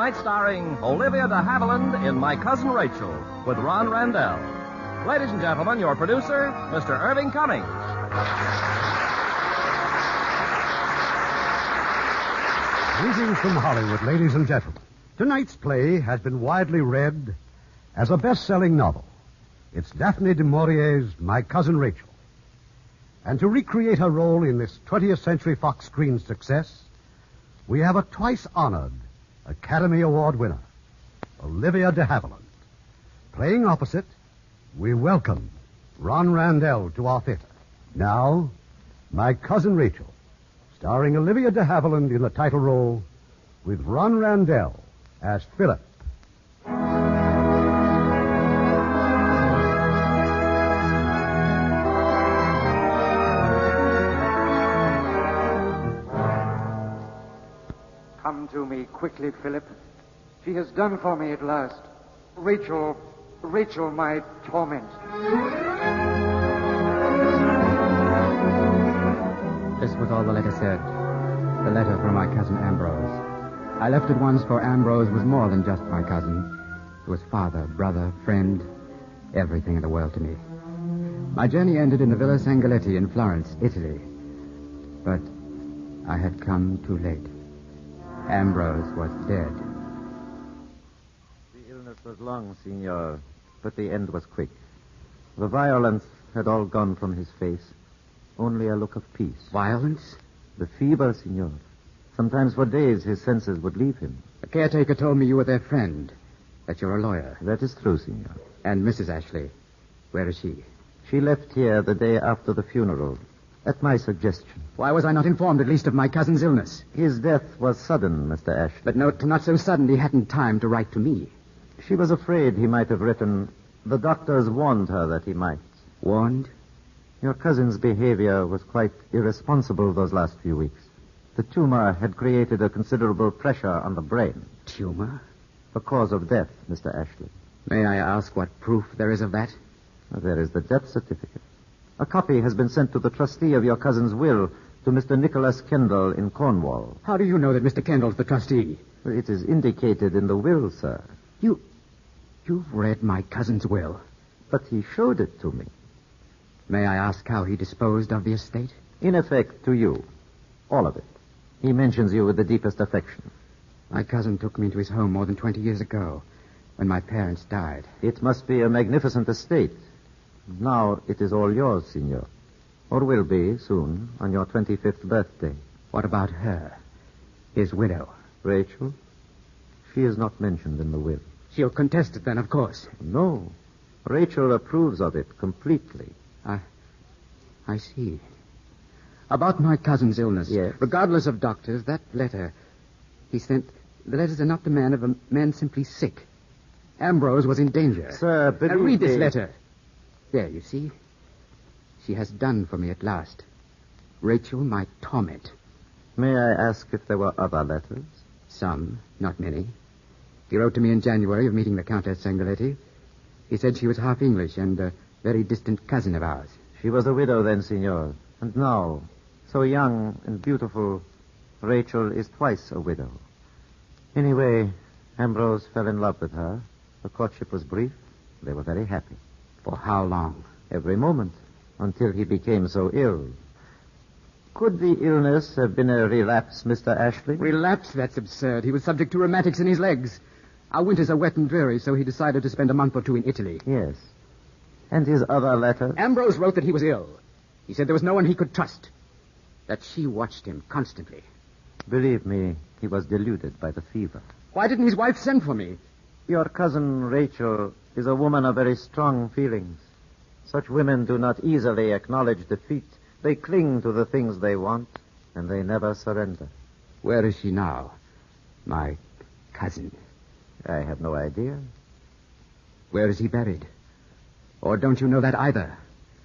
Tonight starring Olivia de Havilland in My Cousin Rachel with Ron Randell. Ladies and gentlemen, your producer, Mr. Irving Cummings. Greetings from Hollywood, ladies and gentlemen. Tonight's play has been widely read as a best-selling novel. It's Daphne du Maurier's My Cousin Rachel. And to recreate her role in this 20th Century Fox screen success, we have a twice-honored Academy Award winner, Olivia de Havilland. Playing opposite, we welcome Ron Randell to our theater. Now, My Cousin Rachel, starring Olivia de Havilland in the title role, with Ron Randell as Philip. Come to me quickly, Philip. She has done for me at last. Rachel, my torment. This was all the letter said. The letter from my cousin Ambrose. I left at once, for Ambrose was more than just my cousin. He was father, brother, friend, everything in the world to me. My journey ended in the Villa Sangaletti in Florence, Italy. But I had come too late. Ambrose was dead. The illness was long, Signor, but the end was quick. The violence had all gone from his face. Only a look of peace. Violence? The fever, Signor. Sometimes for days his senses would leave him. The caretaker told me you were their friend, that you're a lawyer. That is true, Signor. And Mrs. Ashley, where is she? She left here the day after the funeral, at my suggestion. Why was I not informed, at least, of my cousin's illness? His death was sudden, Mr. Ashley. But not so sudden he hadn't time to write to me. She was afraid he might have written. The doctors warned her that he might. Warned? Your cousin's behavior was quite irresponsible those last few weeks. The tumor had created a considerable pressure on the brain. Tumor? The cause of death, Mr. Ashley. May I ask what proof there is of that? There is the death certificate. A copy has been sent to the trustee of your cousin's will, to Mr. Nicholas Kendall in Cornwall. How do you know that Mr. Kendall's the trustee? It is indicated in the will, sir. You've read my cousin's will? But he showed it to me. May I ask how he disposed of the estate? In effect, to you. All of it. He mentions you with the deepest affection. My cousin took me into his home more than 20 years ago, when my parents died. It must be a magnificent estate. Now it is all yours, Signor. Or will be, soon, on your 25th birthday. What about her? His widow? Rachel? She is not mentioned in the will. She'll contest it then, of course. No. Rachel approves of it completely. I see. About my cousin's illness. Yes. Regardless of doctors, that letter he sent, the letters are not the man of a man simply sick. Ambrose was in danger. Sir, believe now read this me. letter. There, you see. She has done for me at last. Rachel, my torment. May I ask if there were other letters? Some, not many. He wrote to me in January of meeting the Countess Sangaletti. He said she was half English and a very distant cousin of ours. She was a widow then, Signor. And now, so young and beautiful, Rachel is twice a widow. Anyway, Ambrose fell in love with her. The courtship was brief. They were very happy. For how long? Every moment, until he became so ill. Could the illness have been a relapse, Mr. Ashley? Relapse? That's absurd. He was subject to rheumatics in his legs. Our winters are wet and dreary, so he decided to spend a month or two in Italy. Yes. And his other letters? Ambrose wrote that he was ill. He said there was no one he could trust. That she watched him constantly. Believe me, he was deluded by the fever. Why didn't his wife send for me? Your cousin Rachel is a woman of very strong feelings. Such women do not easily acknowledge defeat. They cling to the things they want, and they never surrender. Where is she now? My cousin. I have no idea. Where is he buried? Or don't you know that either?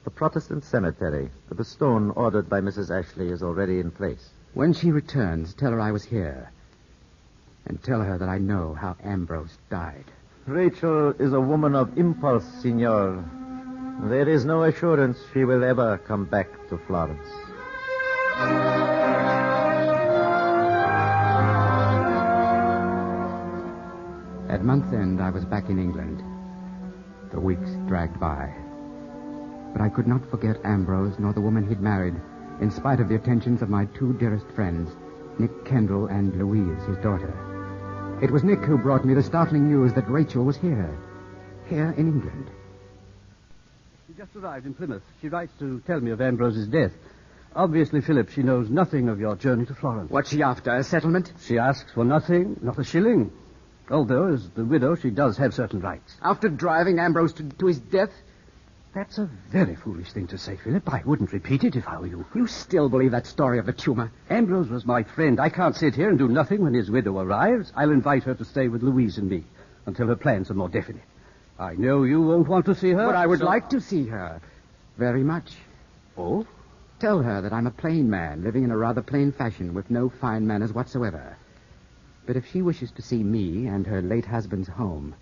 The Protestant cemetery, the stone ordered by Mrs. Ashley, is already in place. When she returns, tell her I was here. And tell her that I know how Ambrose died. Rachel is a woman of impulse, Signor. There is no assurance she will ever come back to Florence. At month's end, I was back in England. The weeks dragged by. But I could not forget Ambrose nor the woman he'd married, in spite of the attentions of my two dearest friends, Nick Kendall and Louise, his daughter. It was Nick who brought me the startling news that Rachel was here in England. She just arrived in Plymouth. She writes to tell me of Ambrose's death. Obviously, Philip, she knows nothing of your journey to Florence. What's she after, a settlement? She asks for nothing, not a shilling. Although, as the widow, she does have certain rights. After driving Ambrose to his death? That's a very foolish thing to say, Philip. I wouldn't repeat it if I were you. You still believe that story of the tumor? Ambrose was my friend. I can't sit here and do nothing when his widow arrives. I'll invite her to stay with Louise and me until her plans are more definite. I know you won't want to see her. But I would like to see her. Very much. Oh? Tell her that I'm a plain man, living in a rather plain fashion with no fine manners whatsoever. But if she wishes to see me and her late husband's home,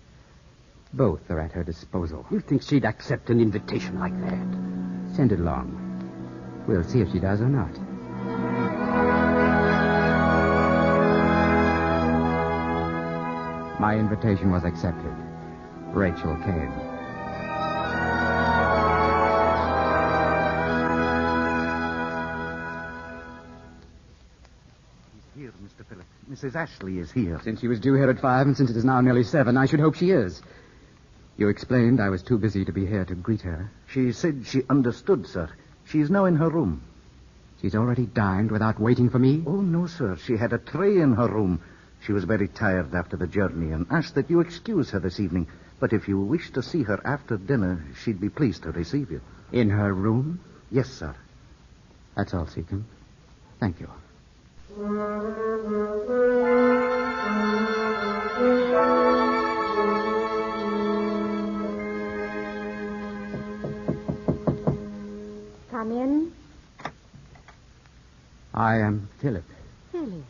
both are at her disposal. You think she'd accept an invitation like that? Send it along. We'll see if she does or not. My invitation was accepted. Rachel came. Here, Mr. Philip. Mrs. Ashley is here. Since she was due here at 5, and since it is now nearly 7, I should hope she is. You explained I was too busy to be here to greet her. She said she understood, sir. She is now in her room. She's already dined without waiting for me? Oh, no, sir. She had a tray in her room. She was very tired after the journey and asked that you excuse her this evening. But if you wish to see her after dinner, she'd be pleased to receive you. In her room? Yes, sir. That's all, Seacombe. Thank you. Come in. I am Philip. Philip.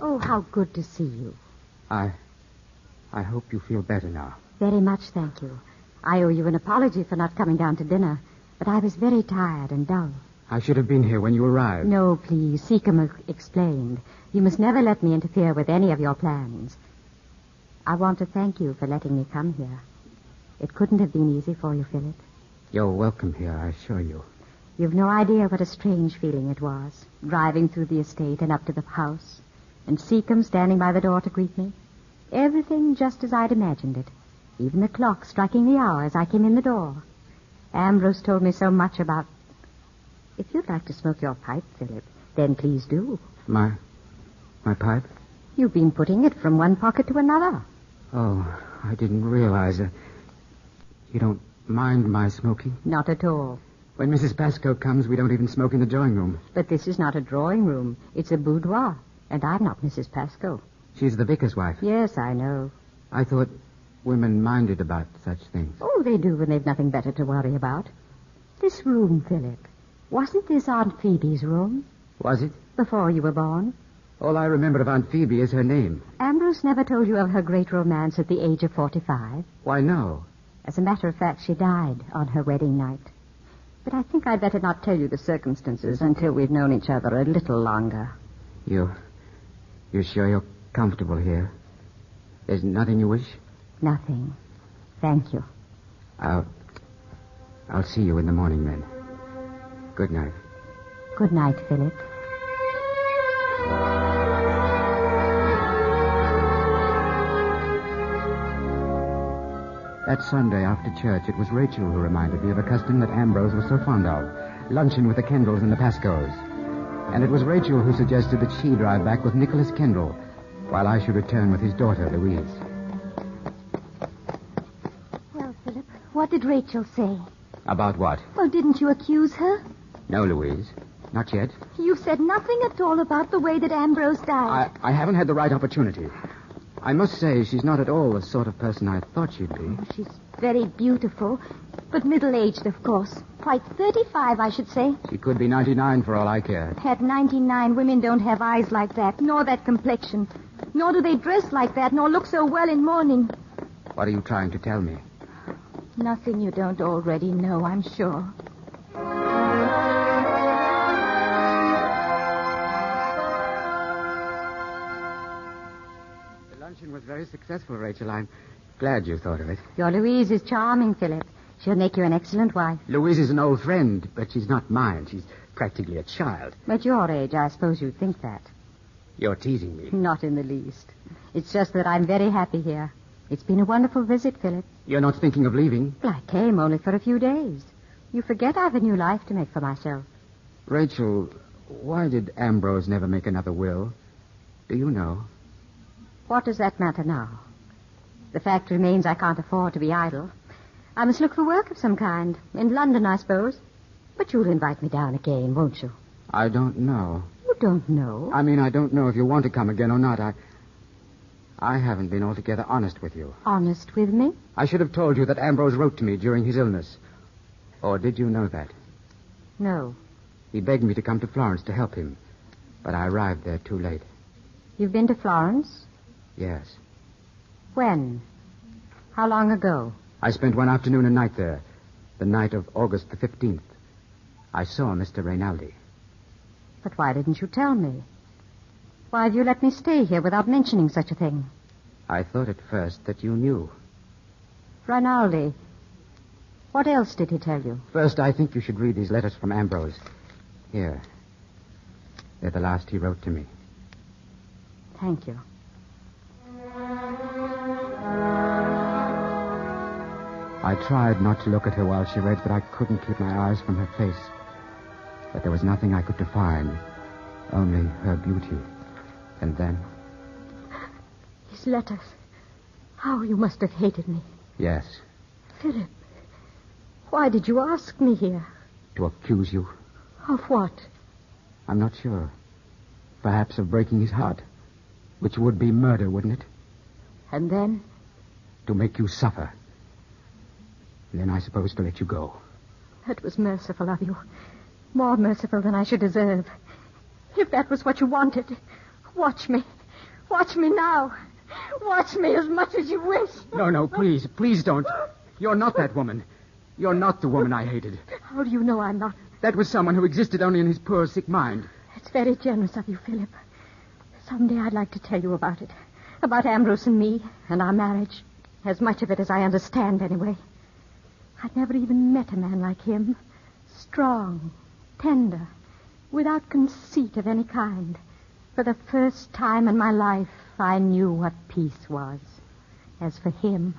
Oh, how good to see you. I hope you feel better now. Very much, thank you. I owe you an apology for not coming down to dinner, but I was very tired and dull. I should have been here when you arrived. No, please. Seacombe explained. You must never let me interfere with any of your plans. I want to thank you for letting me come here. It couldn't have been easy for you, Philip. You're welcome here, I assure you. You've no idea what a strange feeling it was, driving through the estate and up to the house, and Seacombe standing by the door to greet me. Everything just as I'd imagined it. Even the clock striking the hour as I came in the door. Ambrose told me so much about... If you'd like to smoke your pipe, Philip, then please do. My pipe? You've been putting it from one pocket to another. Oh, I didn't realize it. You don't mind my smoking? Not at all. When Mrs. Pascoe comes, we don't even smoke in the drawing room. But this is not a drawing room. It's a boudoir. And I'm not Mrs. Pascoe. She's the vicar's wife. Yes, I know. I thought women minded about such things. Oh, they do when they've nothing better to worry about. This room, Philip. Wasn't this Aunt Phoebe's room? Was it? Before you were born? All I remember of Aunt Phoebe is her name. Ambrose never told you of her great romance at the age of 45. Why, no. As a matter of fact, she died on her wedding night. But I think I'd better not tell you the circumstances until we've known each other a little longer. You're sure you're comfortable here? There's nothing you wish? Nothing. Thank you. I'll see you in the morning, then. Good night. Good night, Philip. That Sunday after church, it was Rachel who reminded me of a custom that Ambrose was so fond of, luncheon with the Kendalls and the Pascoes. And it was Rachel who suggested that she drive back with Nicholas Kendall, while I should return with his daughter, Louise. Well, Philip, what did Rachel say? About what? Well, didn't you accuse her? No, Louise. Not yet. You've said nothing at all about the way that Ambrose died. I haven't had the right opportunity. I must say she's not at all the sort of person I thought she'd be. She's very beautiful, but middle-aged, of course. Quite 35, I should say. She could be 99 for all I care. At 99, women don't have eyes like that, nor that complexion. Nor do they dress like that, nor look so well in mourning. What are you trying to tell me? Nothing you don't already know, I'm sure. The luncheon with very successful, Rachel. I'm glad you thought of it. Your Louise is charming, Philip. She'll make you an excellent wife. Louise is an old friend, but she's not mine. She's practically a child. At your age, I suppose you'd think that. You're teasing me. Not in the least. It's just that I'm very happy here. It's been a wonderful visit, Philip. You're not thinking of leaving? Well, I came only for a few days. You forget I've a new life to make for myself. Rachel, why did Ambrose never make another will? Do you know? What does that matter now? The fact remains I can't afford to be idle. I must look for work of some kind. In London, I suppose. But you'll invite me down again, won't you? I don't know. You don't know? I mean, I don't know if you want to come again or not. I haven't been altogether honest with you. Honest with me? I should have told you that Ambrose wrote to me during his illness. Or did you know that? No. He begged me to come to Florence to help him. But I arrived there too late. You've been to Florence? Yes. When? How long ago? I spent one afternoon and night there. The night of August the 15th. I saw Mr. Rinaldi. But why didn't you tell me? Why have you let me stay here without mentioning such a thing? I thought at first that you knew. Rinaldi. What else did he tell you? First, I think you should read these letters from Ambrose. Here. They're the last he wrote to me. Thank you. I tried not to look at her while she read, but I couldn't keep my eyes from her face. But there was nothing I could define, only her beauty. And then... His letters. How you must have hated me. Yes. Philip, why did you ask me here? To accuse you. Of what? I'm not sure. Perhaps of breaking his heart, which would be murder, wouldn't it? And then? To make you suffer. And then I suppose to let you go. That was merciful of you. More merciful than I should deserve. If that was what you wanted, watch me. Watch me now. Watch me as much as you wish. No, please. Please don't. You're not that woman. You're not the woman I hated. How do you know I'm not? That was someone who existed only in his poor, sick mind. It's very generous of you, Philip. Someday I'd like to tell you about it. About Ambrose and me and our marriage. As much of it as I understand, anyway. I'd never even met a man like him. Strong, tender, without conceit of any kind. For the first time in my life, I knew what peace was. As for him,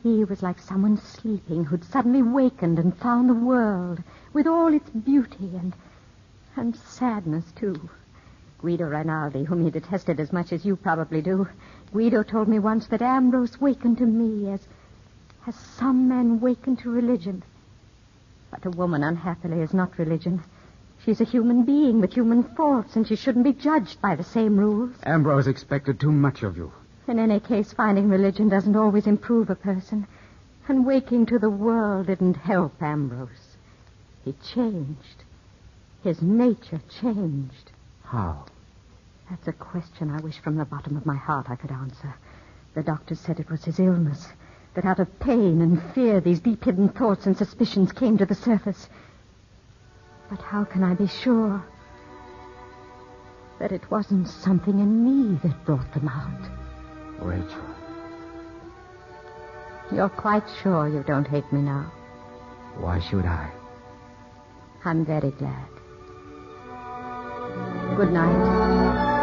he was like someone sleeping who'd suddenly wakened and found the world with all its beauty and sadness, too. Guido Rinaldi, whom he detested as much as you probably do, Guido told me once that Ambrose wakened to me as some men waken to religion. But a woman, unhappily, is not religion. She's a human being with human faults, and she shouldn't be judged by the same rules. Ambrose expected too much of you. In any case, finding religion doesn't always improve a person. And waking to the world didn't help Ambrose. He changed. His nature changed. How? That's a question I wish from the bottom of my heart I could answer. The doctors said it was his illness. That out of pain and fear, these deep-hidden thoughts and suspicions came to the surface. But how can I be sure that it wasn't something in me that brought them out? Rachel. You're quite sure you don't hate me now? Why should I? I'm very glad. Good night.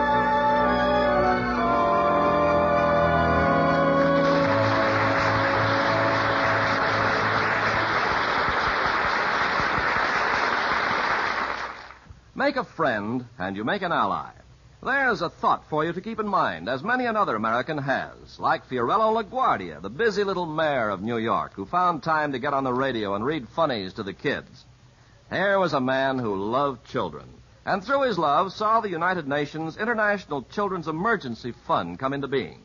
Make a friend, and you make an ally. There's a thought for you to keep in mind, as many another American has, like Fiorello LaGuardia, the busy little mayor of New York, who found time to get on the radio and read funnies to the kids. Here was a man who loved children, and through his love saw the United Nations International Children's Emergency Fund come into being.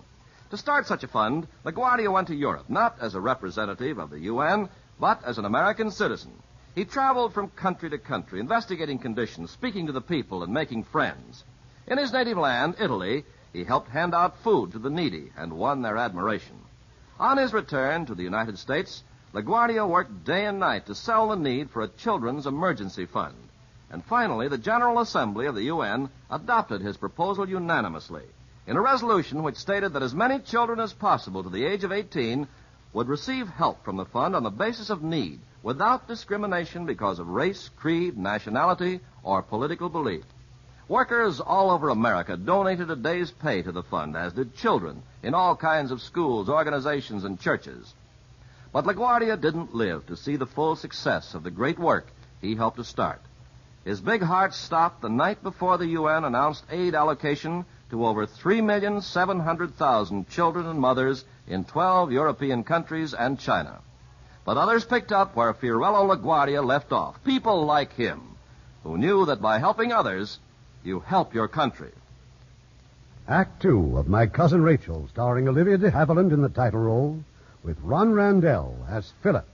To start such a fund, LaGuardia went to Europe, not as a representative of the UN, but as an American citizen. He traveled from country to country, investigating conditions, speaking to the people, and making friends. In his native land, Italy, he helped hand out food to the needy and won their admiration. On his return to the United States, LaGuardia worked day and night to sell the need for a children's emergency fund. And finally, the General Assembly of the UN adopted his proposal unanimously. in a resolution which stated that as many children as possible to the age of 18 would receive help from the fund on the basis of need, without discrimination because of race, creed, nationality, or political belief. Workers all over America donated a day's pay to the fund, as did children in all kinds of schools, organizations, and churches. But LaGuardia didn't live to see the full success of the great work he helped to start. His big heart stopped the night before the UN announced aid allocation to over 3,700,000 children and mothers in 12 European countries and China. But others picked up where Fiorello LaGuardia left off. People like him, who knew that by helping others, you help your country. Act 2 of My Cousin Rachel, starring Olivia de Havilland in the title role, with Ron Randell as Philip.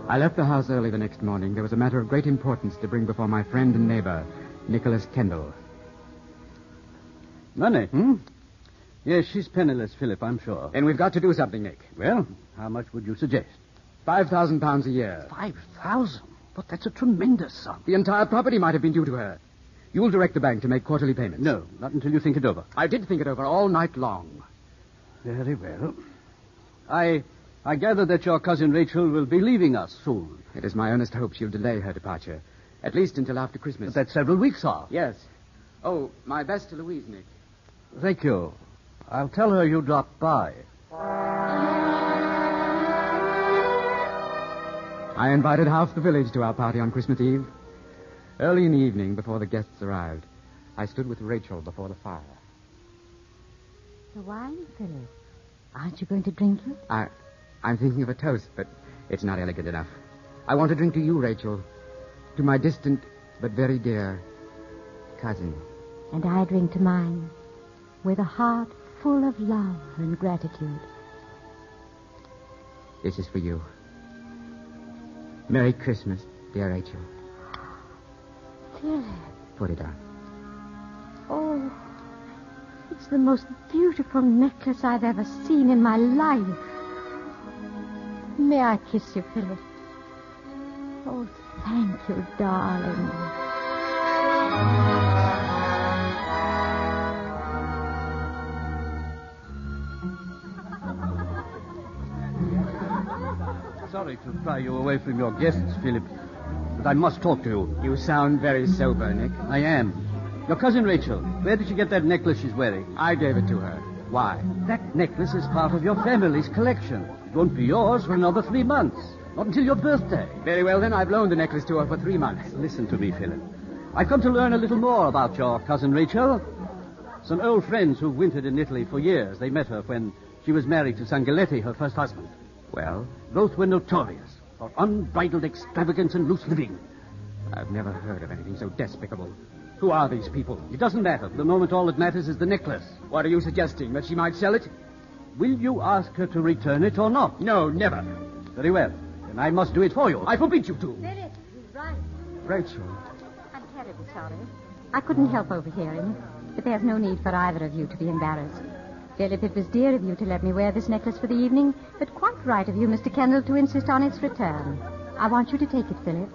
I left the house early the next morning. There was a matter of great importance to bring before my friend and neighbor, Nicholas Kendall. Money, Yes, she's penniless, Philip, I'm sure. Then we've got to do something, Nick. Well, how much would you suggest? £5,000 a year. 5,000? But that's a tremendous sum. The entire property might have been due to her. You'll direct the bank to make quarterly payments. No, not until you think it over. I did think it over all night long. Very well. I gather that your cousin Rachel will be leaving us soon. It is my earnest hope she'll delay her departure, at least until after Christmas. But that's several weeks off. Yes. Oh, my best to Louise, Nick. Thank you. I'll tell her you dropped by. I invited half the village to our party on Christmas Eve. Early in the evening, before the guests arrived, I stood with Rachel before the fire. The wine, Philip. Aren't you going to drink it? I'm thinking of a toast, but it's not elegant enough. I want to drink to you, Rachel. To my distant but very dear cousin. And I drink to mine with a heart full of love and gratitude. This is for you. Merry Christmas, dear Rachel. Philip. Put it on. Oh, it's the most beautiful necklace I've ever seen in my life. May I kiss you, Philip? Oh, thank you, darling. Sorry to pry you away from your guests, Philip, but I must talk to you. You sound very sober, Nick. I am. Your cousin Rachel, where did she get that necklace she's wearing? I gave it to her. Why? That necklace is part of your family's collection. It won't be yours for another 3 months. Not until your birthday. Very well, then. I've loaned the necklace to her for 3 months. Listen to me, Philip. I've come to learn a little more about your cousin Rachel. Some old friends who've wintered in Italy for years. They met her when she was married to Sangaletti, her first husband. Well? Both were notorious for unbridled extravagance and loose living. I've never heard of anything so despicable. Who are these people? It doesn't matter. For the moment, all that matters is the necklace. What are you suggesting? That she might sell it? Will you ask her to return it or not? No, never. Very well. Then I must do it for you. I forbid you to. Philip, he's right. Rachel. I'm terribly sorry. I couldn't help overhearing, but there's no need for either of you to be embarrassed. Philip, it was dear of you to let me wear this necklace for the evening, but quite right of you, Mr. Kendall, to insist on its return. I want you to take it, Philip.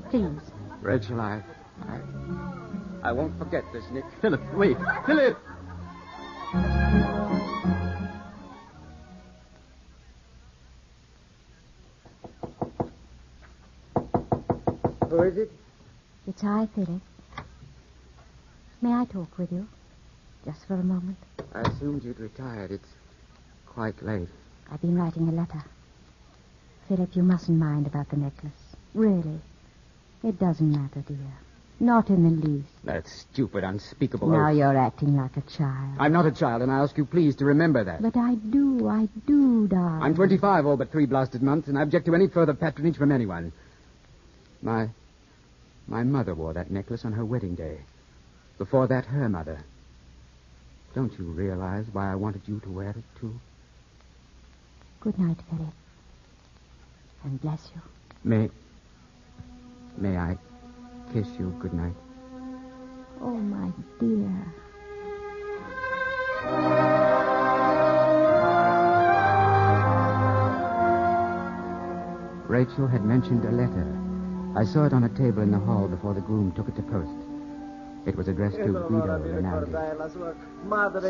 Please. Rachel, I won't forget this, Nick. Philip, wait. Philip! Who is it? It's I, Philip. May I talk with you? Just for a moment. I assumed you'd retired. It's quite late. I've been writing a letter. Philip, you mustn't mind about the necklace. Really. It doesn't matter, dear. Not in the least. That stupid, unspeakable Now oath. you're acting like a child. I'm not a child, and I ask you please to remember that. But I do, darling. I'm 25 all but 3 blasted months, and I object to any further patronage from anyone. My mother wore that necklace on her wedding day. Before that, her mother. Don't you realize why I wanted you to wear it, too? Good night, Philip. And bless you. May I kiss you good night? Oh, my dear. Rachel had mentioned a letter. I saw it on a table in the hall before the groom took it to post. It was addressed to Guido Rinaldi.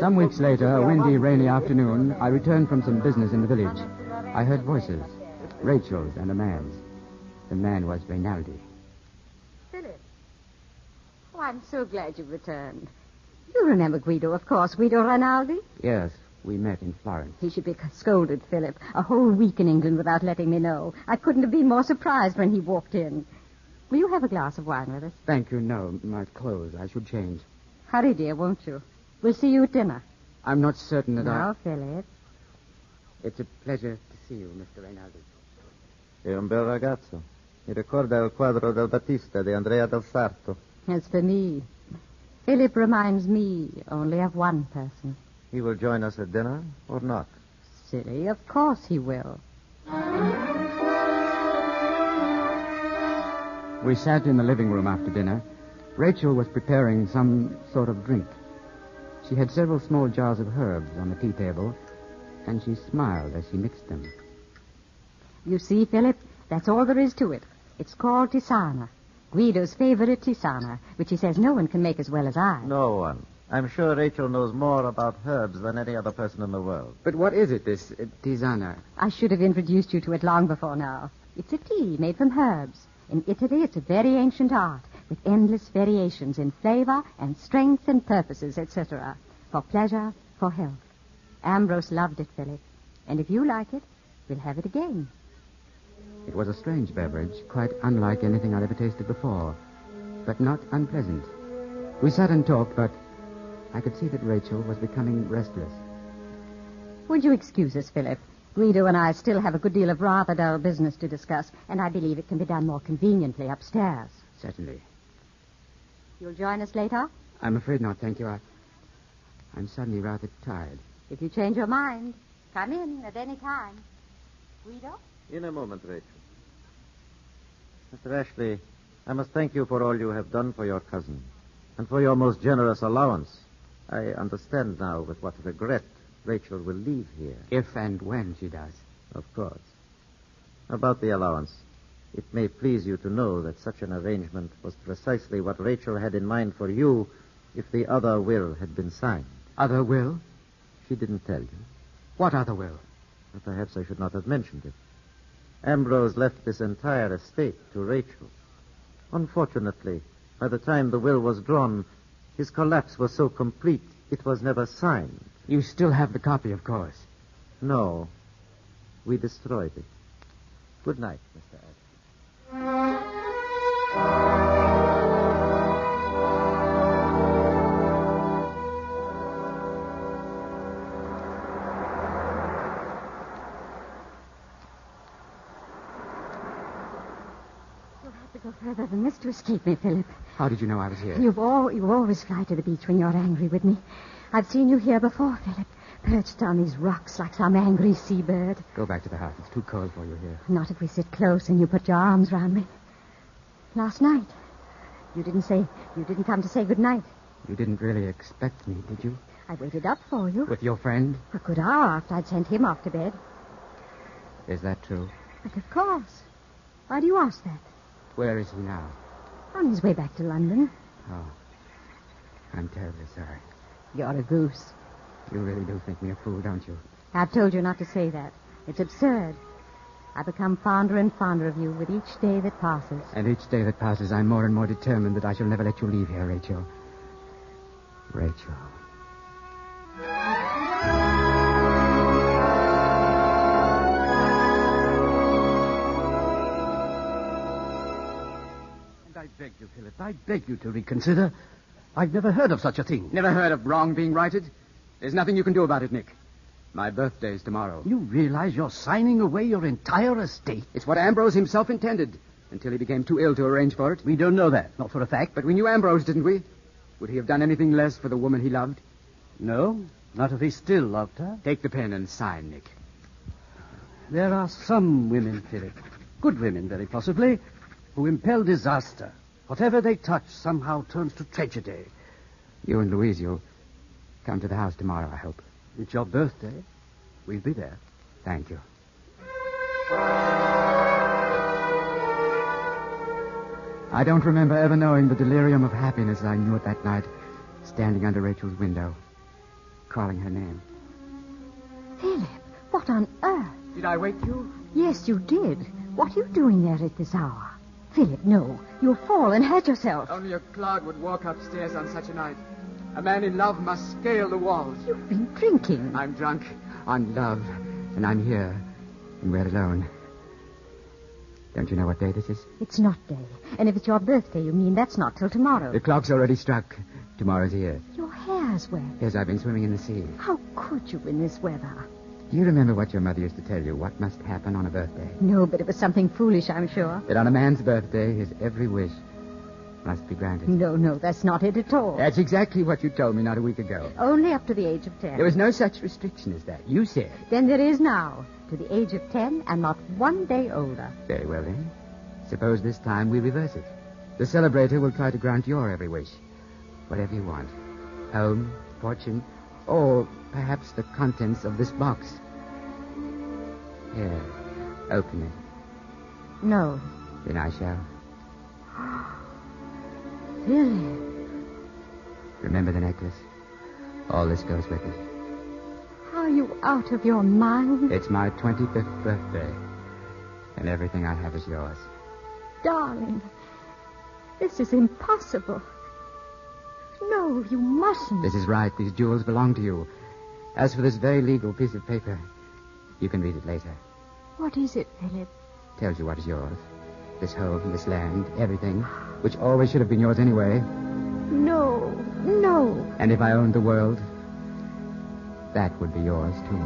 Some weeks later, a windy, rainy afternoon, I returned from some business in the village. I heard voices, Rachel's and a man's. The man was Rinaldi. Philip. Oh, I'm so glad you've returned. You remember Guido, of course. Guido Rinaldi? Yes, we met in Florence. He should be scolded, Philip. A whole week in England without letting me know. I couldn't have been more surprised when he walked in. Will you have a glass of wine with us? Thank you, no. My clothes. I should change. Hurry, dear, won't you? We'll see you at dinner. I'm not certain that Now, Philip. It's a pleasure to see you, Mr. Rinaldi. È un bel ragazzo. Mi ricorda il quadro del Battista di Andrea del Sarto. As for me, Philip reminds me only of one person. He will join us at dinner or not? Silly, of course he will. We sat in the living room after dinner. Rachel was preparing some sort of drink. She had several small jars of herbs on the tea table, and she smiled as she mixed them. You see, Philip, that's all there is to it. It's called tisana. Guido's favorite tisana, which he says no one can make as well as I. No one. I'm sure Rachel knows more about herbs than any other person in the world. But what is it, this tisana? I should have introduced you to it long before now. It's a tea made from herbs. In Italy, it's a very ancient art, with endless variations in flavor and strength and purposes, etc. For pleasure, for health. Ambrose loved it, Philip. And if you like it, we'll have it again. It was a strange beverage, quite unlike anything I'd ever tasted before, but not unpleasant. We sat and talked, but I could see that Rachel was becoming restless. Would you excuse us, Philip? Guido and I still have a good deal of rather dull business to discuss, and I believe it can be done more conveniently upstairs. Certainly. You'll join us later? I'm afraid not, thank you. I'm suddenly rather tired. If you change your mind, come in at any time. Guido? In a moment, Rachel. Mr. Ashley, I must thank you for all you have done for your cousin, and for your most generous allowance. I understand now with what regret Rachel will leave here. If and when she does. Of course. About the allowance, it may please you to know that such an arrangement was precisely what Rachel had in mind for you if the other will had been signed. Other will? She didn't tell you. What other will? Or perhaps I should not have mentioned it. Ambrose left this entire estate to Rachel. Unfortunately, by the time the will was drawn, his collapse was so complete it was never signed. You still have the copy, of course. No. We destroyed it. Good night, Mr. Ashley. You'll have to go further than this to escape me, Philip. How did you know I was here? You always fly to the beach when you're angry with me. I've seen you here before, Philip, perched on these rocks like some angry seabird. Go back to the house. It's too cold for you here. Not if we sit close and you put your arms round me. Last night, you didn't come to say good night. You didn't really expect me, did you? I waited up for you. With your friend? A good hour after I'd sent him off to bed. Is that true? But of course. Why do you ask that? Where is he now? On his way back to London. Oh. I'm terribly sorry. You're a goose. You really do think me a fool, don't you? I've told you not to say that. It's absurd. I become fonder and fonder of you with each day that passes. And each day that passes, I'm more and more determined that I shall never let you leave here, Rachel. Rachel. And I beg you, Philip, I beg you to reconsider. I've never heard of such a thing. Never heard of wrong being righted? There's nothing you can do about it, Nick. My birthday's tomorrow. You realize you're signing away your entire estate? It's what Ambrose himself intended, until he became too ill to arrange for it. We don't know that, not for a fact. But we knew Ambrose, didn't we? Would he have done anything less for the woman he loved? No, not if he still loved her. Take the pen and sign, Nick. There are some women, Philip, good women very possibly, who impel disaster. Whatever they touch somehow turns to tragedy. You and Louise, you'll come to the house tomorrow, I hope. It's your birthday. We'll be there. Thank you. I don't remember ever knowing the delirium of happiness I knew at that night, standing under Rachel's window, calling her name. Philip, what on earth? Did I wake you? Yes, you did. What are you doing there at this hour? Philip, no. You'll fall and hurt yourself. Only a cloud would walk upstairs on such a night. A man in love must scale the walls. You've been drinking. I'm drunk. On love, and I'm here, and we're alone. Don't you know what day this is? It's not day. And if it's your birthday, you mean that's not till tomorrow. The clock's already struck. Tomorrow's here. Your hair's wet. Yes, I've been swimming in the sea. How could you in this weather? Do you remember what your mother used to tell you, what must happen on a birthday? No, but it was something foolish, I'm sure. That on a man's birthday, his every wish must be granted. No, that's not it at all. That's exactly what you told me not a week ago. Only up to the age of 10. There was no such restriction as that. You said. Then there is now, to the age of 10 and not 1 day older. Very well, then. Suppose this time we reverse it. The celebrator will try to grant your every wish. Whatever you want. Home, fortune, or perhaps the contents of this box. Here, open it. No. Then I shall. Philip. Remember the necklace. All this goes with it. Are you out of your mind? It's my 25th birthday, and everything I have is yours. Darling, this is impossible. No, you mustn't. This is right. These jewels belong to you. As for this very legal piece of paper, you can read it later. What is it, Philip? Tells you what is yours. This home, this land, everything, which always should have been yours anyway. No. And if I owned the world, that would be yours, too.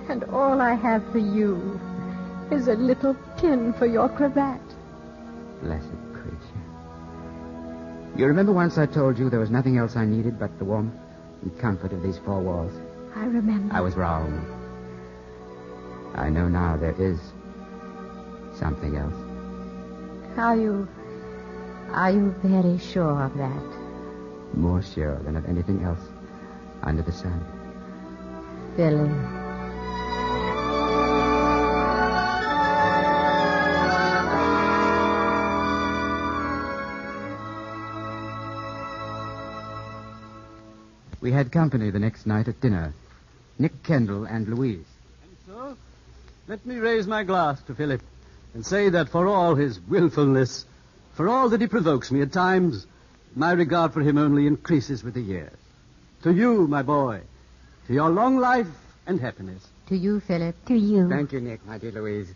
And all I have for you is a little pin for your cravat. Blessed creature. You remember once I told you there was nothing else I needed but the warmth and comfort of these four walls? I remember. I was wrong. I know now there is something else. Are you very sure of that? More sure than of anything else under the sun. Philip. We had company the next night at dinner. Nick Kendall and Louise. And so, let me raise my glass to Philip and say that for all his willfulness, for all that he provokes me at times, my regard for him only increases with the years. To you, my boy, to your long life and happiness. To you, Philip. To you. Thank you, Nick, my dear Louise.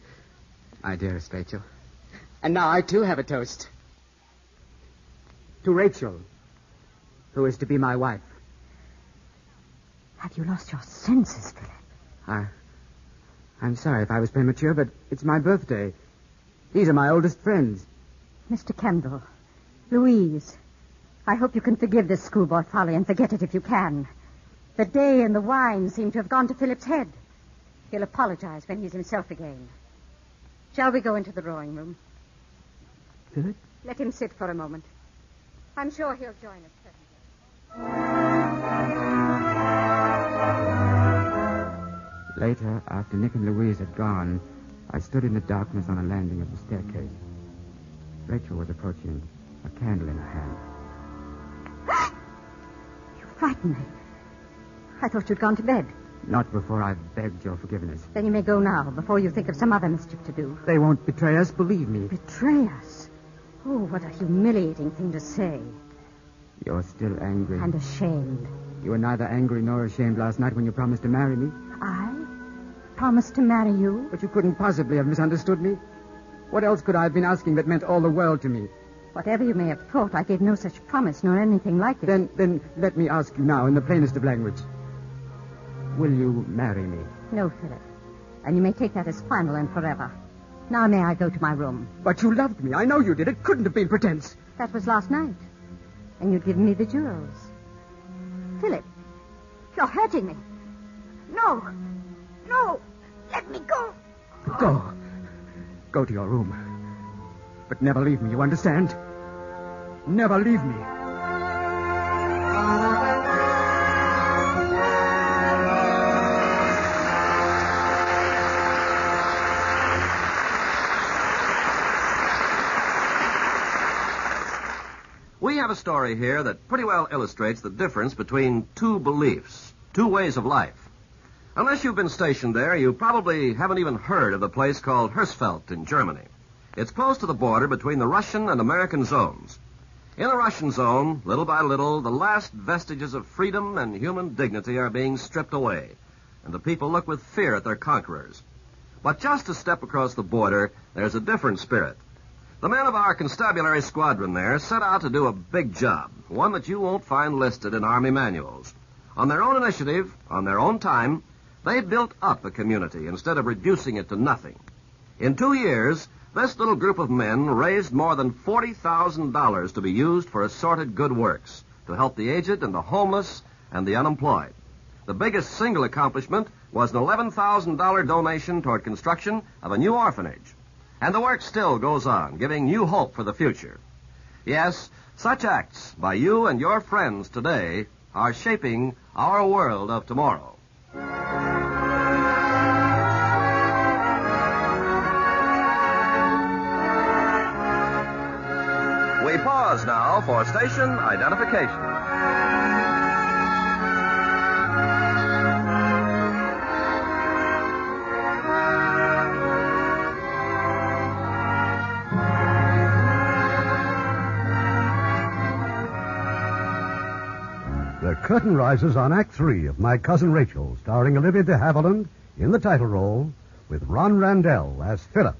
My dearest Rachel. And now I, too, have a toast. To Rachel, who is to be my wife. Have you lost your senses, Philip? I'm sorry if I was premature, but it's my birthday. These are my oldest friends. Mr. Kendall, Louise, I hope you can forgive this schoolboy folly and forget it if you can. The day and the wine seem to have gone to Philip's head. He'll apologize when he's himself again. Shall we go into the drawing room? Philip? Let him sit for a moment. I'm sure he'll join us presently. Later, after Nick and Louise had gone, I stood in the darkness on a landing of the staircase. Rachel was approaching, a candle in her hand. You frightened me. I thought you'd gone to bed. Not before I've begged your forgiveness. Then you may go now, before you think of some other mischief to do. They won't betray us, believe me. Betray us? Oh, what a humiliating thing to say. You're still angry. And ashamed. You were neither angry nor ashamed last night when you promised to marry me. I promised to marry you? But you couldn't possibly have misunderstood me. What else could I have been asking that meant all the world to me? Whatever you may have thought, I gave no such promise nor anything like it. Then let me ask you now in the plainest of language. Will you marry me? No, Philip. And you may take that as final and forever. Now may I go to my room? But you loved me. I know you did. It couldn't have been pretense. That was last night. And you'd given me the jewels. Philip, you're hurting me. No. Let me go. Go to your room. But never leave me, you understand? Never leave me. We have a story here that pretty well illustrates the difference between two beliefs, two ways of life. Unless you've been stationed there, you probably haven't even heard of the place called Hersfeld in Germany. It's close to the border between the Russian and American zones. In the Russian zone, little by little, the last vestiges of freedom and human dignity are being stripped away, and the people look with fear at their conquerors. But just a step across the border, there's a different spirit. The men of our constabulary squadron there set out to do a big job, one that you won't find listed in Army manuals. On their own initiative, on their own time, they built up a community instead of reducing it to nothing. In 2 years, this little group of men raised more than $40,000 to be used for assorted good works, to help the aged and the homeless and the unemployed. The biggest single accomplishment was an $11,000 donation toward construction of a new orphanage. And the work still goes on, giving new hope for the future. Yes, such acts by you and your friends today are shaping our world of tomorrow. We pause now for station identification. The curtain rises on Act 3 of My Cousin Rachel, starring Olivia de Havilland in the title role, with Ron Randell as Philip.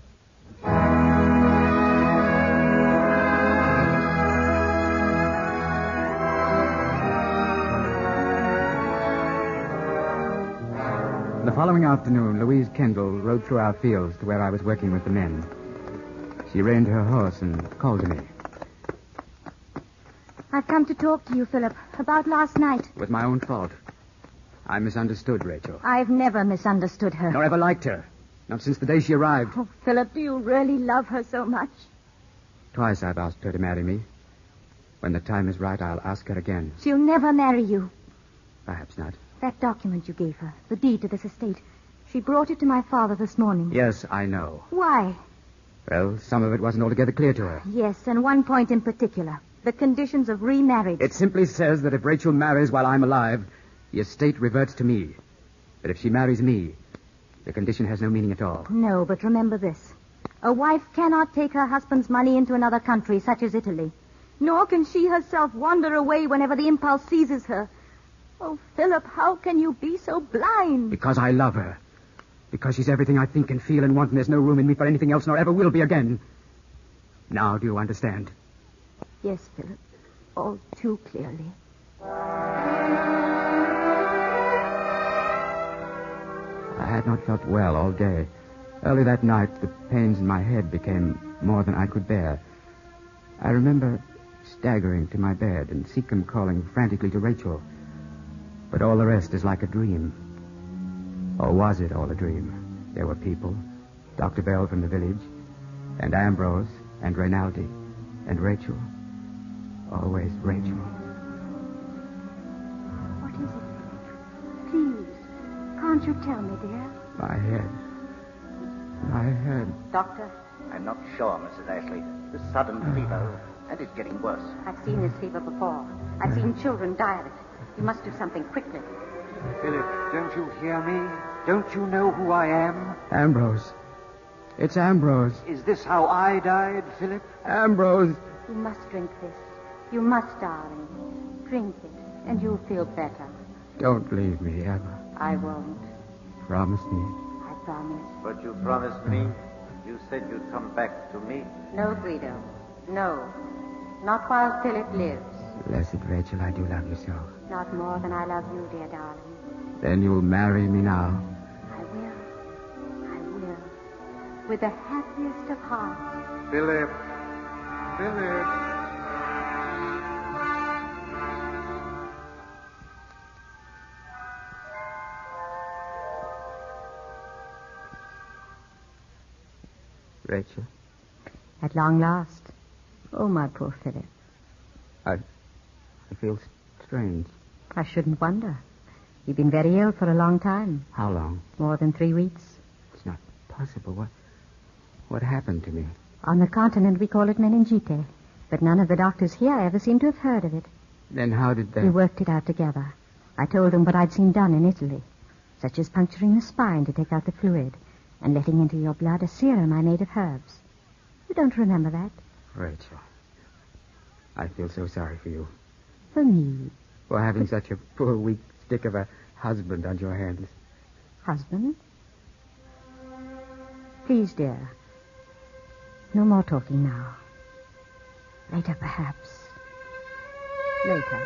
The following afternoon, Louise Kendall rode through our fields to where I was working with the men. She reined her horse and called to me. I've come to talk to you, Philip, about last night. It was my own fault. I misunderstood Rachel. I've never misunderstood her. Nor ever liked her. Not since the day she arrived. Oh, Philip, do you really love her so much? Twice I've asked her to marry me. When the time is right, I'll ask her again. She'll never marry you. Perhaps not. That document you gave her, the deed to this estate, she brought it to my father this morning. Yes, I know. Why? Well, some of it wasn't altogether clear to her. Yes, and one point in particular. The conditions of remarriage. It simply says that if Rachel marries while I'm alive, the estate reverts to me. But if she marries me, the condition has no meaning at all. No, but remember this. A wife cannot take her husband's money into another country, such as Italy. Nor can she herself wander away whenever the impulse seizes her. Oh, Philip, how can you be so blind? Because I love her. Because she's everything I think and feel and want, and there's no room in me for anything else, nor ever will be again. Now, do you understand? Yes, Philip. All too clearly. I had not felt well all day. Early that night, the pains in my head became more than I could bear. I remember staggering to my bed and Seacombe calling frantically to Rachel. But all the rest is like a dream. Or was it all a dream? There were people, Dr. Bell from the village, and Ambrose, and Rinaldi, and Rachel. Always Rachel. What is it? Please, can't you tell me, dear? My head. My head. Doctor? I'm not sure, Mrs. Ashley. This sudden fever, and it's getting worse. I've seen this fever before. I've seen children die of it. You must do something quickly. Philip, don't you hear me? Don't you know who I am? Ambrose. It's Ambrose. Is this how I died, Philip? Ambrose. You must drink this. You must, darling. Drink it, and you'll feel better. Don't leave me, Emma. I won't. Promise me. I promise. But you promised me. You said you'd come back to me. No, Guido. No. Not while Philip lives. Blessed Rachel, I do love you so. Not more than I love you, dear darling. Then you'll marry me now. I will. I will. With the happiest of hearts. Philip. Philip. Rachel? At long last. Oh, my poor Philip. I feel strange. I shouldn't wonder. You've been very ill for a long time. How long? More than 3 weeks. It's not possible. What happened to me? On the continent, we call it meningite. But none of the doctors here ever seem to have heard of it. Then how did they... We worked it out together. I told them what I'd seen done in Italy, such as puncturing the spine to take out the fluid and letting into your blood a serum I made of herbs. You don't remember that? Rachel, I feel so sorry for you. For me? For having such a poor, weak stick of a husband on your hands. Husband? Please, dear. No more talking now. Later, perhaps. Later.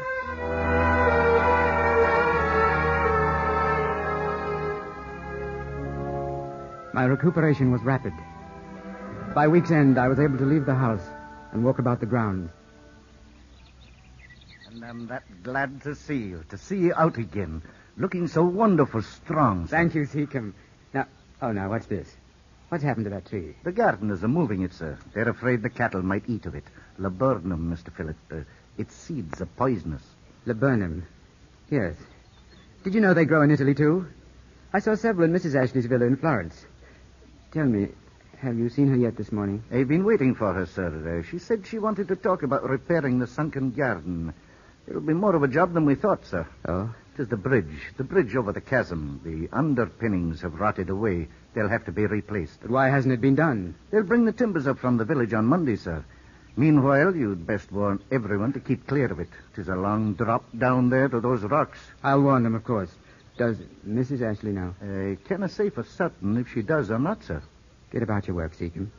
My recuperation was rapid. By week's end, I was able to leave the house and walk about the grounds. And I'm that glad to see you out again, looking so wonderful strong. Sir. Thank you, Seacombe. Now, what's this? What's happened to that tree? The gardeners are moving it, sir. They're afraid the cattle might eat of it. Laburnum, Mr. Phillip. Its seeds are poisonous. Laburnum. Yes. Did you know they grow in Italy, too? I saw several in Mrs. Ashley's villa in Florence. Tell me, have you seen her yet this morning? I've been waiting for her, sir. She said she wanted to talk about repairing the sunken garden. It'll be more of a job than we thought, sir. Oh? It is the bridge over the chasm. The underpinnings have rotted away. They'll have to be replaced. But why hasn't it been done? They'll bring the timbers up from the village on Monday, sir. Meanwhile, you'd best warn everyone to keep clear of it. 'Tis a long drop down there to those rocks. I'll warn them, of course. Does Mrs. Ashley know? I cannot say for certain if she does or not, sir. Get about your work, Seacombe.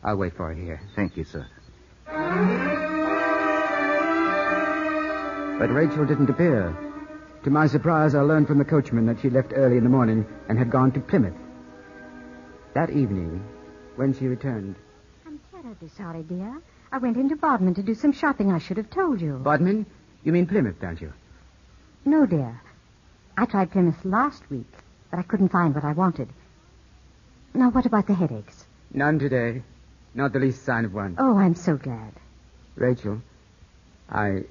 I'll wait for her here. Thank you, sir. But Rachel didn't appear. To my surprise, I learned from the coachman that she left early in the morning and had gone to Plymouth. That evening, when she returned... I'm terribly sorry, dear. I went into Bodmin to do some shopping. I should have told you. Bodmin? You mean Plymouth, don't you? No, dear. I tried Plymouth last week, but I couldn't find what I wanted. Now, what about the headaches? None today. Not the least sign of one. Oh, I'm so glad. Rachel, I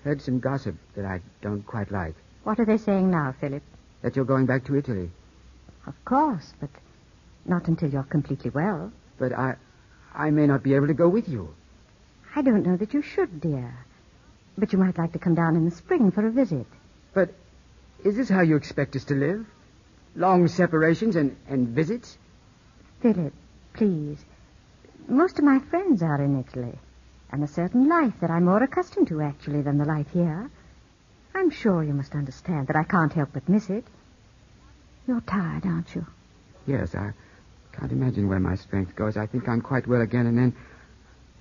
heard some gossip that I don't quite like. What are they saying now, Philip? That you're going back to Italy. Of course, but not until you're completely well. But I may not be able to go with you. I don't know that you should, dear. But you might like to come down in the spring for a visit. But is this how you expect us to live? Long separations and visits? Philip, please. Most of my friends are in Italy. And a certain life that I'm more accustomed to, actually, than the life here. I'm sure you must understand that I can't help but miss it. You're tired, aren't you? Yes, I can't imagine where my strength goes. I think I'm quite well again, and then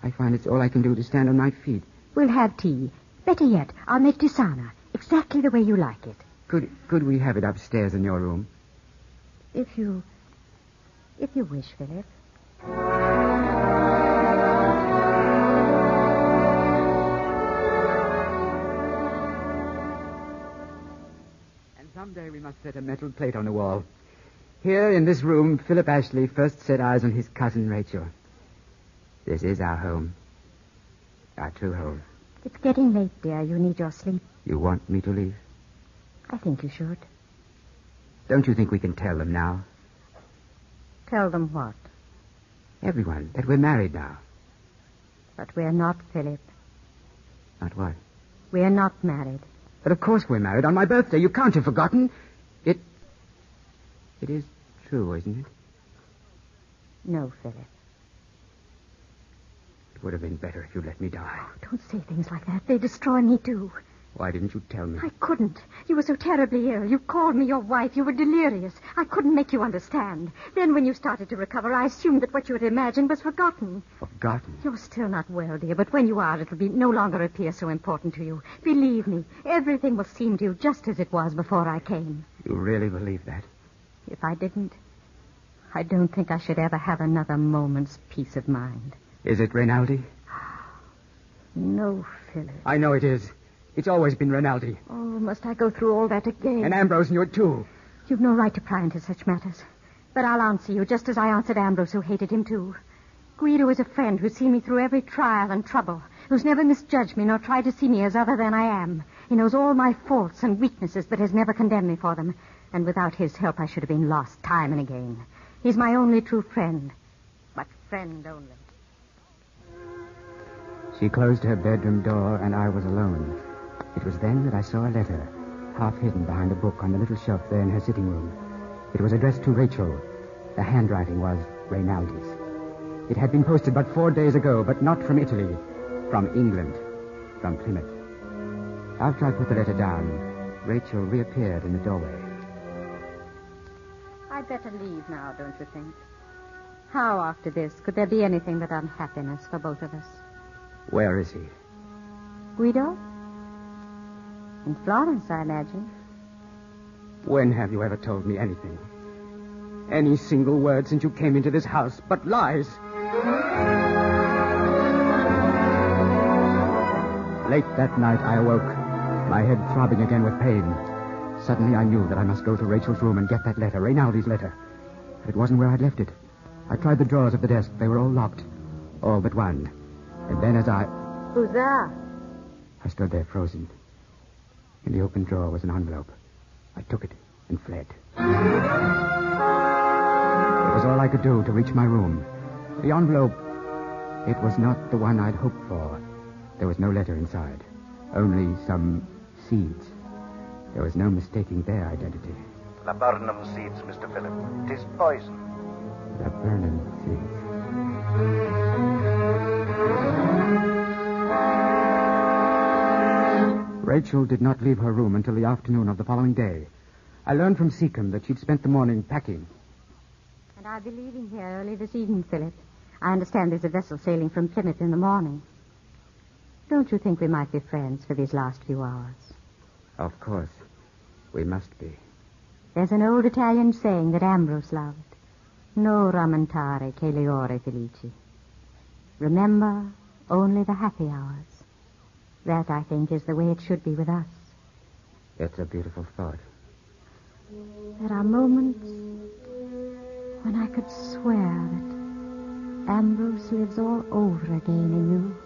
I find it's all I can do to stand on my feet. We'll have tea. Better yet, I'll make tisana, exactly the way you like it. Could we have it upstairs in your room? If you wish, Philip. And someday we must set a metal plate on the wall. Here in this room, Philip Ashley first set eyes on his cousin Rachel. This is our home. Our true home. It's getting late, dear. You need your sleep. You want me to leave? I think you should. Don't you think we can tell them now? Tell them what? Everyone, that we're married now. But we're not, Philip. Not what? We're not married. But of course we're married. On my birthday. You can't have forgotten. It is true, isn't it? No, Philip. It would have been better if you let me die. Oh, don't say things like that. They destroy me, too. Why didn't you tell me? I couldn't. You were so terribly ill. You called me your wife. You were delirious. I couldn't make you understand. Then when you started to recover, I assumed that what you had imagined was forgotten. Forgotten? You're still not well, dear, but when you are, it'll no longer appear so important to you. Believe me, everything will seem to you just as it was before I came. You really believe that? If I didn't, I don't think I should ever have another moment's peace of mind. Is it Rinaldi? No, Philip. I know it is. It's always been Rinaldi. Oh, must I go through all that again? And Ambrose knew it, too. You've no right to pry into such matters. But I'll answer you just as I answered Ambrose, who hated him, too. Guido is a friend who's seen me through every trial and trouble, who's never misjudged me nor tried to see me as other than I am. He knows all my faults and weaknesses, but has never condemned me for them. And without his help, I should have been lost time and again. He's my only true friend. But friend only. She closed her bedroom door, and I was alone. It was then that I saw a letter, half hidden behind a book on the little shelf there in her sitting room. It was addressed to Rachel. The handwriting was Reynaldi's. It had been posted but 4 days ago, but not from Italy. From England. From Plymouth. After I put the letter down, Rachel reappeared in the doorway. I'd better leave now, don't you think? How, after this, could there be anything but unhappiness for both of us? Where is he? Guido? In Florence, I imagine. When have you ever told me anything? Any single word since you came into this house, but lies. Late that night, I awoke, my head throbbing again with pain. Suddenly, I knew that I must go to Rachel's room and get that letter, Reynaldi's letter. But it wasn't where I'd left it. I tried the drawers of the desk. They were all locked. All but one. And then as I... Who's there? I stood there frozen. In the open drawer was an envelope. I took it and fled. It was all I could do to reach my room. The envelope, it was not the one I'd hoped for. There was no letter inside. Only some seeds. There was no mistaking their identity. Laburnum seeds, Mr. Philip. 'Tis poison. Laburnum seeds. Rachel did not leave her room until the afternoon of the following day. I learned from Seacombe that she'd spent the morning packing. And I'll be leaving here early this evening, Philip. I understand there's a vessel sailing from Plymouth in the morning. Don't you think we might be friends for these last few hours? Of course. We must be. There's an old Italian saying that Ambrose loved. No rammentare che le ore felici. Remember only the happy hours. That, I think, is the way it should be with us. It's a beautiful thought. There are moments when I could swear that Ambrose lives all over again in you.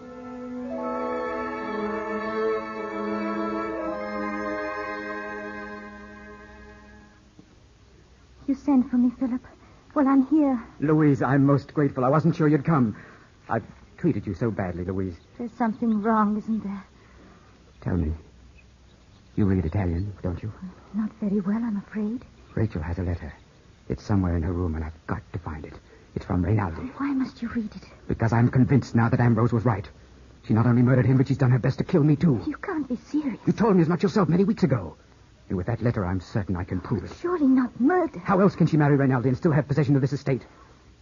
You sent for me, Philip. Well, I'm here. Louise, I'm most grateful. I wasn't sure you'd come. I've treated you so badly, Louise. There's something wrong, isn't there? Tell me. You read Italian, don't you? Not very well, I'm afraid. Rachel has a letter. It's somewhere in her room, and I've got to find it. It's from Reynaldi. Why must you read it? Because I'm convinced now that Ambrose was right. She not only murdered him, but she's done her best to kill me, too. You can't be serious. You told me as much yourself many weeks ago. And with that letter, I'm certain I can prove it. Surely not murder. How else can she marry Reynaldi and still have possession of this estate?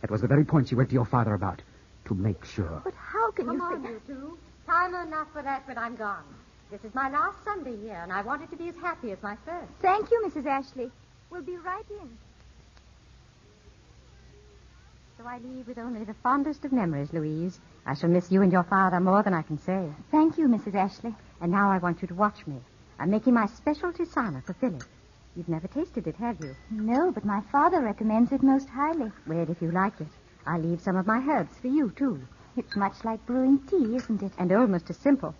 That was the very point she went to your father about. To make sure. But how can Come you on, think... you two. Time enough for that when I'm gone. This is my last Sunday here, and I want it to be as happy as my first. Thank you, Mrs. Ashley. We'll be right in. So I leave with only the fondest of memories, Louise. I shall miss you and your father more than I can say. Thank you, Mrs. Ashley. And now I want you to watch me. I'm making my special tisana for Philip. You've never tasted it, have you? No, but my father recommends it most highly. Well, if you like it, I'll leave some of my herbs for you, too. It's much like brewing tea, isn't it? And almost as simple.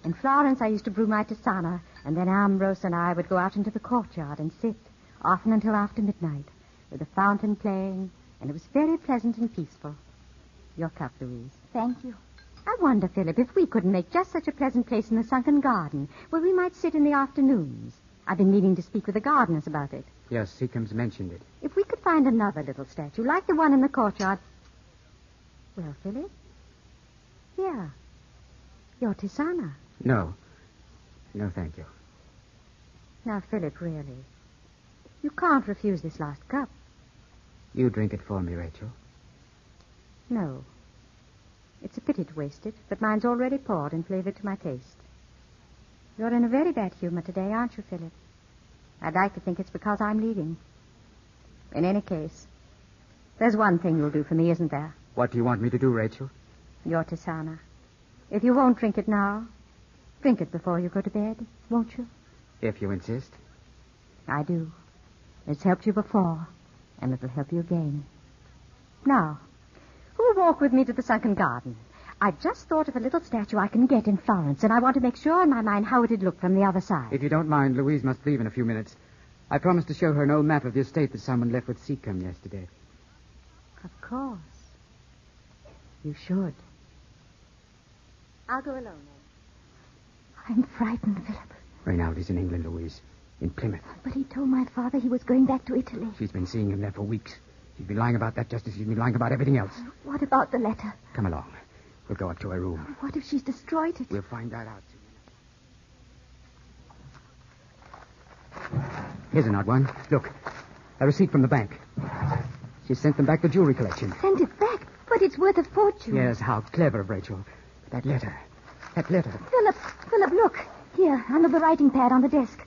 In Florence, I used to brew my tisana, and then Ambrose and I would go out into the courtyard and sit, often until after midnight, with the fountain playing, and it was very pleasant and peaceful. Your cup, Louise. Thank you. I wonder, Philip, if we couldn't make just such a pleasant place in the sunken garden where we might sit in the afternoons. I've been meaning to speak with the gardeners about it. Yes, Seacombe's mentioned it. If we could find another little statue, like the one in the courtyard... Well, Philip? Here. Your tisana. No. No, thank you. Now, Philip, really. You can't refuse this last cup. You drink it for me, Rachel. No. It's a pity to waste it, but mine's already poured and flavored to my taste. You're in a very bad humor today, aren't you, Philip? I'd like to think it's because I'm leaving. In any case, there's one thing you'll do for me, isn't there? What do you want me to do, Rachel? Your tisana. If you won't drink it now, drink it before you go to bed, won't you? If you insist. I do. It's helped you before, and it'll help you again. Now, who'll walk with me to the sunken garden? I've just thought of a little statue I can get in Florence, and I want to make sure in my mind how it'd look from the other side. If you don't mind, Louise must leave in a few minutes. I promised to show her an old map of the estate that someone left with Seacombe yesterday. Of course. You should. I'll go alone, then. I'm frightened, Philip. Reynaldi's in England, Louise. In Plymouth. But he told my father he was going back to Italy. She's been seeing him there for weeks. She's been lying about that just as she's been lying about everything else. What about the letter? Come along. We'll go up to her room. What if she's destroyed it? We'll find that out soon. Here's an odd one. Look. A receipt from the bank. She sent them back the jewelry collection. Sent it back? But it's worth a fortune. Yes, how clever of Rachel. That letter. That letter. Philip, look. Here, under the writing pad on the desk.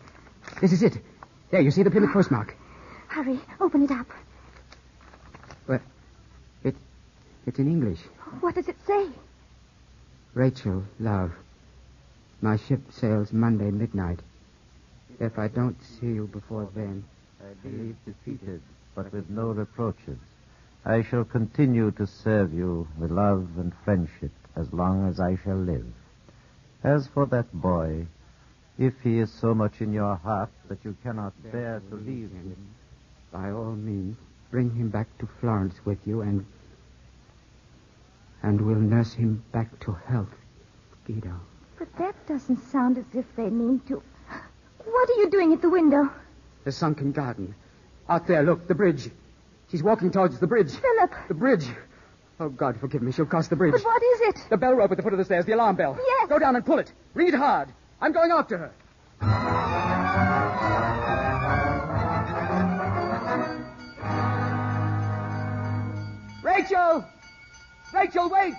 This is it. There, you see the Plymouth postmark. Hurry, open it up. Well, it's in English. What does it say? Rachel, love. My ship sails Monday midnight. If I don't see you before then... I leave defeated, but with no reproaches. I shall continue to serve you with love and friendship as long as I shall live. As for that boy, if he is so much in your heart that you cannot bear to leave him, by all means, bring him back to Florence with you and we'll nurse him back to health, Guido. But that doesn't sound as if they mean to. What are you doing at the window? The sunken garden. Out there, look, the bridge. She's walking towards the bridge. Philip! The bridge. Oh, God, forgive me. She'll cross the bridge. But what is it? The bell rope at the foot of the stairs, the alarm bell. Yes. Go down and pull it. Ring it hard. I'm going after her. Rachel! Rachel, wait!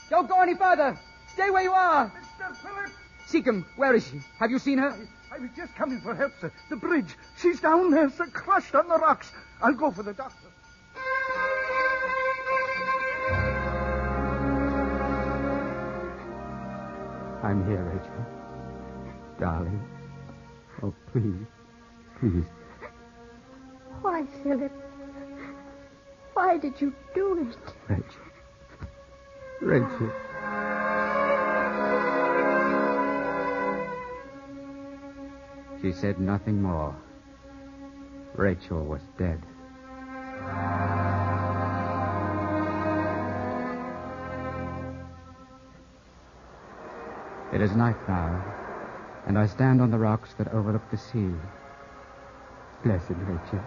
Don't go any further. Stay where you are. Mr. Philip! Seacombe, where is she? Have you seen her? I was just coming for help, sir. The bridge. She's down there, sir, crushed on the rocks. I'll go for the doctor. I'm here, Rachel. Darling. Oh, please. Please. Why, Philip? Why did you do it? Rachel. Rachel. She said nothing more. Rachel was dead. It is night now, and I stand on the rocks that overlook the sea. Blessed Rachel.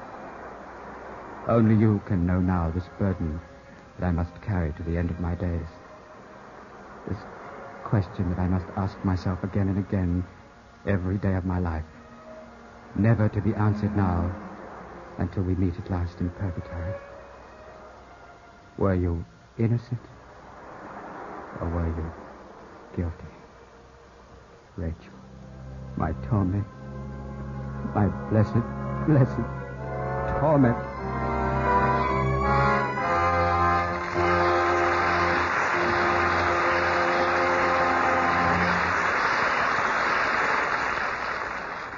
Only you can know now this burden that I must carry to the end of my days. This question that I must ask myself again and again every day of my life. Never to be answered now until we meet at last in purgatory. Were you innocent? Or were you guilty? Rachel, my torment, my blessed torment.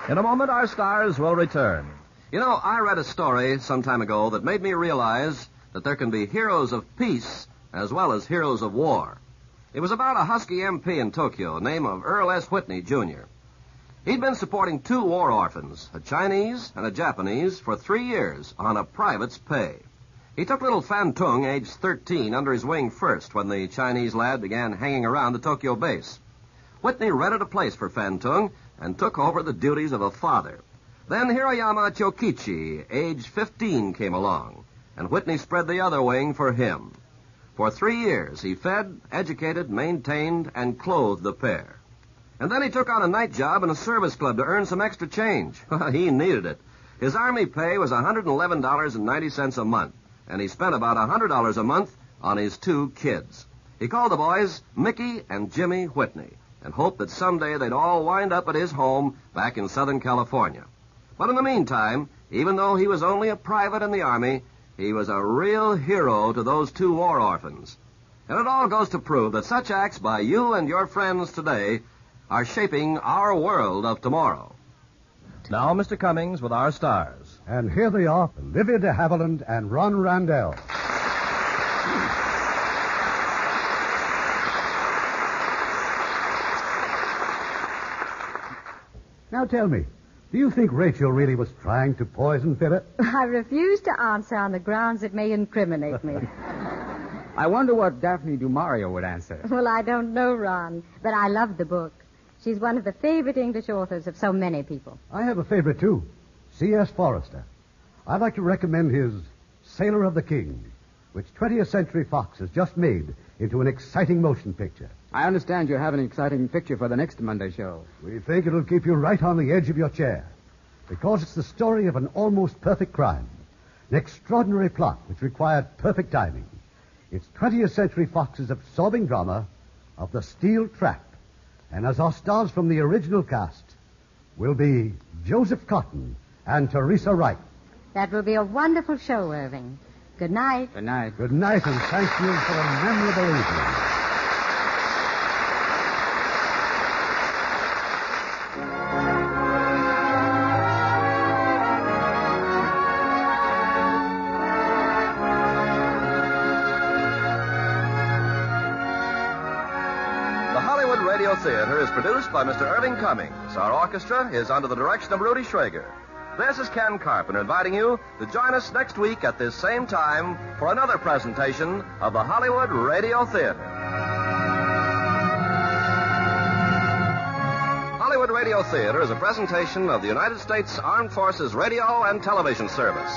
In a moment, our stars will return. You know, I read a story some time ago that made me realize that there can be heroes of peace as well as heroes of war. It was about a husky MP in Tokyo named Earl S. Whitney, Jr. He'd been supporting 2 war orphans, a Chinese and a Japanese, for 3 years on a private's pay. He took little Fantung, aged 13, under his wing first when the Chinese lad began hanging around the Tokyo base. Whitney rented a place for Fantung and took over the duties of a father. Then Hiroyama Chokichi, aged 15, came along, and Whitney spread the other wing for him. For 3 years, he fed, educated, maintained, and clothed the pair. And then he took on a night job in a service club to earn some extra change. He needed it. His army pay was $111.90 a month, and he spent about $100 a month on his 2 kids. He called the boys Mickey and Jimmy Whitney, and hoped that someday they'd all wind up at his home back in Southern California. But in the meantime, even though he was only a private in the Army, he was a real hero to those 2 war orphans. And it all goes to prove that such acts by you and your friends today are shaping our world of tomorrow. Now, Mr. Cummings with our stars. And here they are, Olivia de Havilland and Ron Randell. Now tell me, do you think Rachel really was trying to poison Philip? I refuse to answer on the grounds it may incriminate me. I wonder what Daphne du Mario would answer. Well, I don't know, Ron, but I love the book. She's one of the favorite English authors of so many people. I have a favorite, too. C.S. Forrester. I'd like to recommend his Sailor of the King, which 20th Century Fox has just made into an exciting motion picture. I understand you have an exciting picture for the next Monday show. We think it'll keep you right on the edge of your chair, because it's the story of an almost perfect crime, an extraordinary plot which required perfect timing. It's 20th Century Fox's absorbing drama of The Steel Trap. And as our stars from the original cast will be Joseph Cotton and Teresa Wright. That will be a wonderful show, Irving. Good night. Good night. Good night, and thank you for a memorable evening. Radio Theater is produced by Mr. Irving Cummings. Our orchestra is under the direction of Rudy Schrager. This is Ken Carpenter inviting you to join us next week at this same time for another presentation of the Hollywood Radio Theater. Hollywood Radio Theater is a presentation of the United States Armed Forces Radio and Television Service.